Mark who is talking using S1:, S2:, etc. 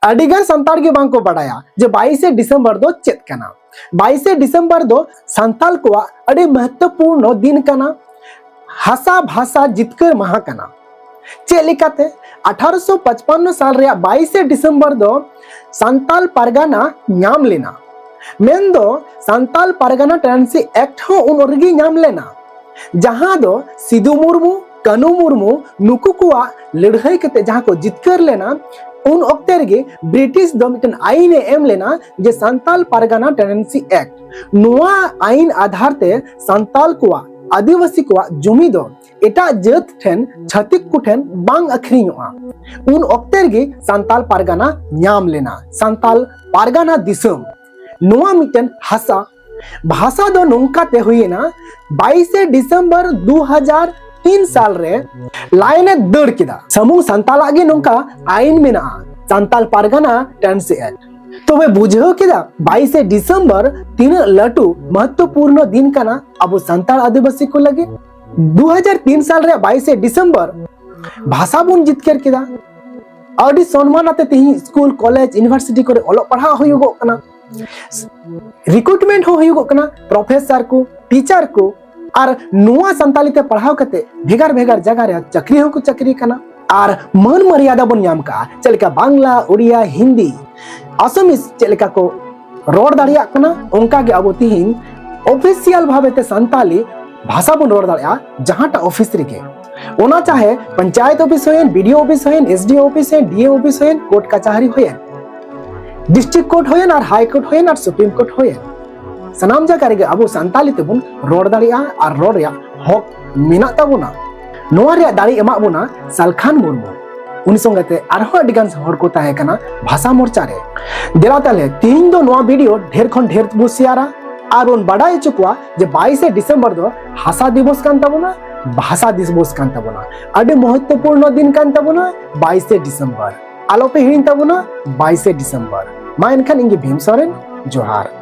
S1: अडिगन संताल के बांग को बढ़ाया जो 22 डिसेंबर दो चेत कना 22 डिसेंबर दो संताल को अड़े महत्वपूर्ण दिन कना हासा भाषा जितकर महा कना चेलिकाते 1855 साल रे 22 डिसेंबर दो संताल परगना नाम लेना मेन दो संताल परगना टेनेंसी एक्ट हो उन ओरगी नाम लेना जहां दो सिदु मुर्मू कनु मुर्मू नुकु कुआ लड़ाई कते जहां को जितकर लेना उन ओक्ते रे ब्रिटिश दो मिटन आईन एम लेना जे संताल परगना टेनेंसी एक्ट नुआ आईन आधार ते संताल कुआ आदिवासी कुआ जुमी दो एटा जात ठेन छतिक कुठेन बांग अखरियोआ उन ओक्ते रे संताल परगना नाम लेना संताल परगना दिसम नुआ मिटन हासा भाषा दो नोंकाते हुईना 22 डिसेंबर 2003 साल रे लाइने दड़ किदा समूह संताल आगे नोंका आईन मेना संताल परगना टेनेंसी एक्ट तो वे बुझो किदा 22 डिसेंबर तीन लटू महत्वपूर्ण दिन कना अब संताल आदिवासी को लगे 2003 साल रे 22 डिसेंबर भाषा बुन जितकर किदा अडी सम्मान आते तेही स्कूल कॉलेज यूनिवर्सिटी करे ओलो पढ़ा होयुगो कना रिक्रूटमेंट हो हुयुगो कना प्रोफेसर को टीचर को और नुआ संताली ते पढ़ाव कते भेगार भेगार जगह रे चक्री हो को चक्री कना और मान मर्यादा बन नाम का चलका बांग्ला उड़िया हिंदी असमिस चलका को रोड दाड़िया कना उनका के अब तिहिन ऑफिशियल भावे ते संताली भाषा बन रोड दाड़िया जहां टा ऑफिस रे के ओना चाहे पंचायत ऑफिस होयन बीडीओ ऑफिस होयन एसडीओ ऑफिस होयन डीए ऑफिस होयन कोर्ट कचहरी होयन डिस्ट्रिक्ट कोर्ट होयन और हाई कोर्ट होयन और सुप्रीम कोर्ट होयन सनाम जगह रे अब संताली तेबुन रोड दाड़िया और रोड रे हक मेना ताबुना नोआ रे दाड़ी एमा बुना सालखान मुर्मू उन संगते आरहो अडिगान हर को ताहे कना भाषा मोर्चा रे देला ताले तीन दो नोआ वीडियो ढेर खन ढेर बु शेयरा और उन बड़ाई चुकुआ जे 22 डिसेंबर दो भाषा दिवस कान ताबुना भाषा दिवस कान ताबुना अडे महत्वपूर्ण दिन कान ताबुना 22 डिसेंबर आलोपे हिन ताबुना 22 डिसेंबर मा इनखान इंगे भीम सोरेन जोहार।